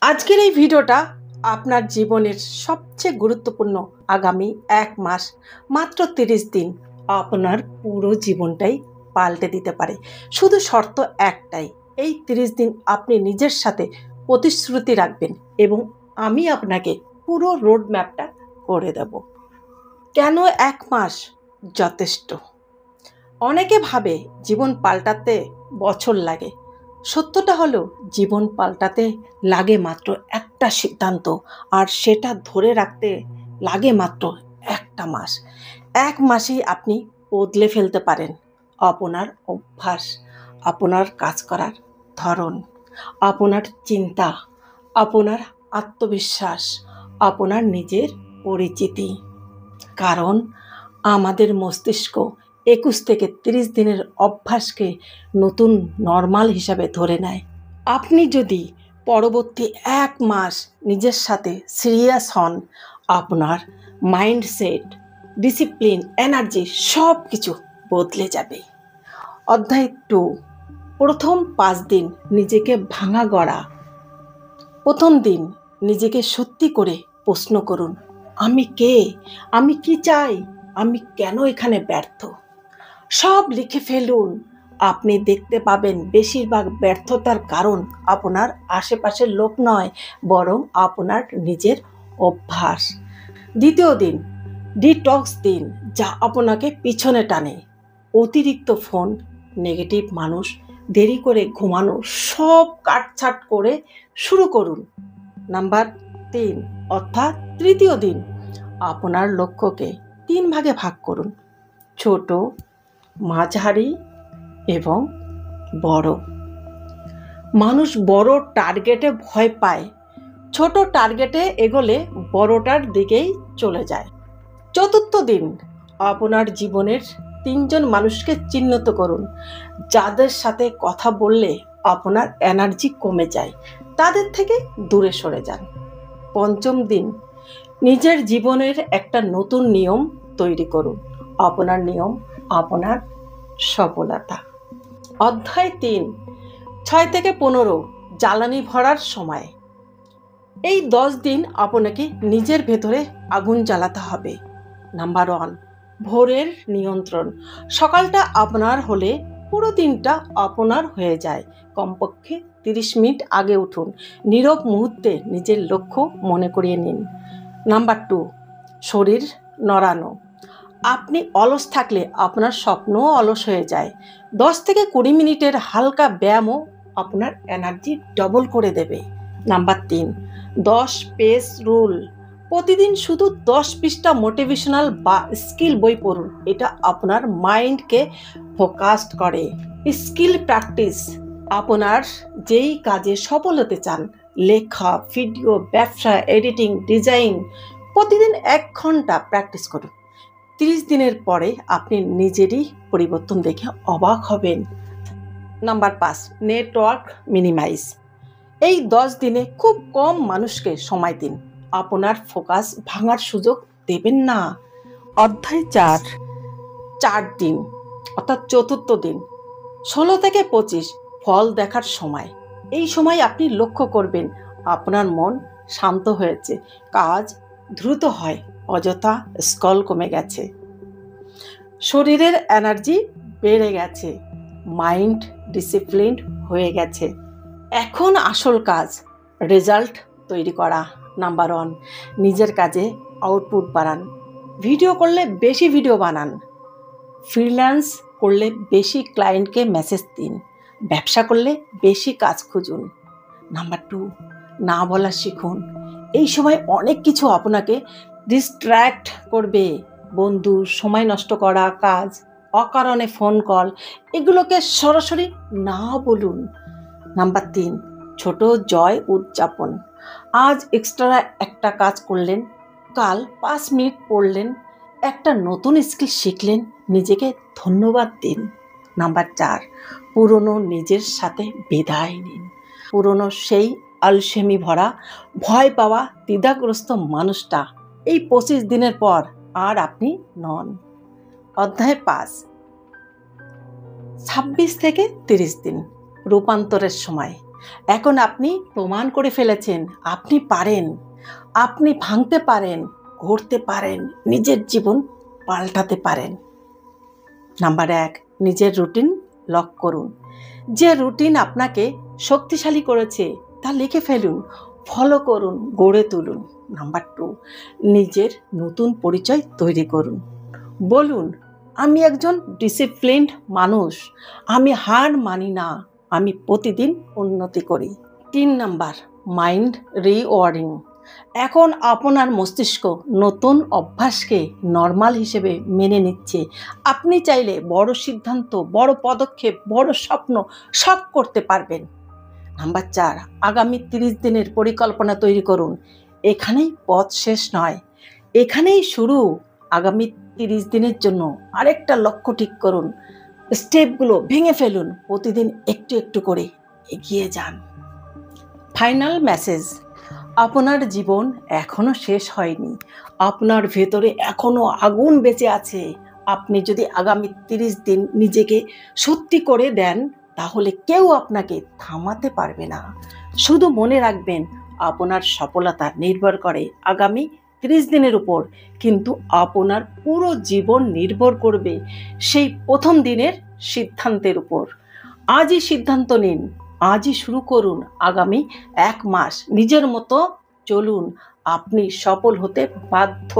আজকের এই ভিডিওটা আপনার জীবনের সবচেয়ে গুরুত্বপূর্ণ। আগামী 1 মাস, মাত্র 30 দিন আপনার পুরো জীবনটাই পাল্টে দিতে পারে। শুধু শর্ত একটাই, এই 30 দিন আপনি নিজের সাথে প্রতিশ্রুতি রাখবেন এবং আমি আপনাকে পুরো রোড ম্যাপটা করে দেব। কেন 1 মাস যথেষ্ট? অনেকে ভাবে জীবন পাল্টাতে বছর লাগে। সত্যটা হলো জীবন পাল্টাতে লাগে মাত্র একটা সিদ্ধান্ত, আর সেটা ধরে রাখতে লাগে মাত্র 1টা মাস। 1 মাসেই আপনি বদলে ফেলতে পারেন আপনার অভ্যাস, আপনার কাজ করার ধরন, আপনার চিন্তা, আপনার আত্মবিশ্বাস, আপনার নিজের পরিচিতি। কারণ আমাদের মস্তিষ্ক 21 থেকে 30 দিনের অভ্যাসকে নতুন নরমাল হিসাবে ধরে নেয়। আপনি যদি পরবর্তী 1 মাস নিজের সাথে সিরিয়াস হন, আপনার মাইন্ডসেট, ডিসিপ্লিন, এনার্জি সব কিছু বদলে যাবে। অধ্যায় 2, প্রথম 5 দিন নিজেকে ভাঙা গড়া। প্রথম দিন নিজেকে সত্যি করে প্রশ্ন করুন, আমি কে? আমি কি চাই? আমি কেন এখানে ব্যর্থ? সব লিখে ফেলুন। আপনি দেখতে পাবেন বেশিরভাগ ব্যর্থতার কারণ আপনার আশেপাশের লোক নয়, বরং আপনার নিজের অভ্যাস। দ্বিতীয় দিন ডিটক্স দিন, যা আপনাকে পিছনে টানে। অতিরিক্ত ফোন, নেগেটিভ মানুষ, দেরি করে ঘুমানো, সব কাটছাট করে শুরু করুন। নাম্বার 3 অর্থাৎ তৃতীয় দিন, আপনার লক্ষ্যকে 3 ভাগে ভাগ করুন: ছোট, মাঝারি এবং বড়। মানুষ বড় টার্গেটে ভয় পায়, ছোট টার্গেটে এগোলে বড়টার দিকেই চলে যায়। চতুর্থ দিন, আপনার জীবনের 3 জন মানুষকে চিহ্নিত করুন, যাদের সাথে কথা বললে আপনার এনার্জি কমে যায়, তাদের থেকে দূরে সরে যান। পঞ্চম দিন, নিজের জীবনের একটা নতুন নিয়ম তৈরি করুন। আপনার নিয়ম, আপনার সফলতা। অধ্যায় 3, 6 থেকে 15 জ্বালানি ভরার সময়। এই 10 দিন আপনাকে নিজের ভেতরে আগুন জ্বালাতে হবে। নাম্বার 1, ভোরের নিয়ন্ত্রণ। সকালটা আপনার হলে পুরো দিনটা আপনার হয়ে যায়। কমপক্ষে 30 মিনিট আগে উঠুন, নীরব মুহূর্তে নিজের লক্ষ্য মনে করিয়ে নিন। নাম্বার 2, শরীর নড়ানো। আপনি অলস থাকলে আপনার স্বপ্নও অলস হয়ে যায়। 10 থেকে 20 মিনিটের হালকা ব্যায়ামও আপনার এনার্জি ডবল করে দেবে। Number 3, 10 page rule. প্রতিদিন শুধু 10 পৃষ্ঠা মোটিভেশনাল বা স্কিল বই পড়ুন। এটা আপনার মাইন্ডকে ফোকাসড করে। Skill practice. আপনার যেই কাজে সফল হতে চান, লেখা, ভিডিও, ব্যবসা, এডিটিং, ডিজাইন, প্রতিদিন 1 ঘন্টা প্র্যাকটিস করুন। 30 দিনের পরে আপনি নিজেরই পরিবর্তন দেখে অবাক হবেন। Number 5, network minimise. এই 10 দিনে খুব কম মানুষকে সময় দিন। আপনার ফোকাস ভাঙার সুযোগ দেবেন না। অধ্যায় 4 দিন অর্থাৎ চতুর্থ দিন, 16 থেকে 25 ফল দেখার সময়। এই সময় আপনি লক্ষ্য করবেন আপনার মন শান্ত হয়েছে, কাজ দ্রুত হয়, অযথা স্ক্রল কমে গেছে, শরীরের এনার্জি বেড়ে গেছে, মাইন্ড ডিসিপ্লিন হয়ে গেছে। এখন আসল কাজ, রেজাল্ট তৈরি করা। নাম্বার 1, নিজের কাজে আউটপুট বাড়ান। ভিডিও করলে বেশি ভিডিও বানান, ফ্রিল্যান্স করলে বেশি ক্লায়েন্টকে মেসেজ দিন, ব্যবসা করলে বেশি কাজ খুঁজুন। নাম্বার 2, না বলা শিখুন। এই সময় অনেক কিছু আপনাকে ডিস্ট্র্যাক্ট করবে, বন্ধু, সময় নষ্ট করা, কাজ, অকারণে ফোন কল, এগুলোকে সরাসরি না বলুন। নাম্বার 3, ছোট জয় উদযাপন। আজ এক্সট্রা একটা কাজ করলেন, কাল 5 মিনিট পড়লেন, একটা নতুন স্কিল শিখলেন, নিজেকে ধন্যবাদ দিন। নাম্বার 4, পুরনো নিজের সাথে বিদায় নিন। পুরনো সেই আলসেমি ভরা, ভয় পাওয়া, দ্বিধাগ্রস্ত মানুষটা এই 25 দিনের পর আর আপনি নন। অধ্যায় 5, 26 থেকে 30 দিন রূপান্তরের সময়। এখন আপনি প্রমাণ করে ফেলেছেন আপনি পারেন, আপনি ভাঙতে পারেন, গড়তে পারেন, নিজের জীবন পাল্টাতে পারেন। নাম্বার 1, নিজের রুটিন লক করুন। যে রুটিন আপনাকে শক্তিশালী করেছে তা লিখে ফেলুন, ফলো করুন, গড়ে তুলুন। নাম্বার 2, নিজের নতুন পরিচয় তৈরি করুন। বলুন, আমি একজন ডিসিপ্লিনড মানুষ, আমি হার মানি না, আমি প্রতিদিন উন্নতি করি। 3 নাম্বার, মাইন্ড রিওয়ার্ডিং। এখন আপনার মস্তিষ্ক নতুন অভ্যাসকে নর্মাল হিসেবে মেনে নিচ্ছে। আপনি চাইলে বড় সিদ্ধান্ত, বড় পদক্ষেপ, বড় স্বপ্ন সব করতে পারবেন। নাম্বার 4, আগামী 30 দিনের পরিকল্পনা তৈরি করুন। এখানেই পথ শেষ নয়, এখানেই শুরু। আগামী 30 দিনের জন্য আরেকটা লক্ষ্য ঠিক করুন, স্টেপগুলো ভেঙে ফেলুন, প্রতিদিন একটু একটু করে এগিয়ে যান। ফাইনাল মেসেজ, আপনার জীবন এখনো শেষ হয়নি, আপনার ভেতরে এখনো আগুন বেঁচে আছে। আপনি যদি আগামী 30 দিন নিজেকে সত্যি করে দেন তাহলে কেউ আপনাকে থামাতে পারবে না। শুধু মনে রাখবেন, আপনার সফলতা নির্ভর করে আগামী 30 দিনের উপর, কিন্তু আপনার পুরো জীবন নির্ভর করবে সেই প্রথম দিনের সিদ্ধান্তের উপর। আজই সিদ্ধান্ত নিন, আজই শুরু করুন। আগামী 1 মাস নিজের মতো চলুন, আপনি সফল হতে বাধ্য।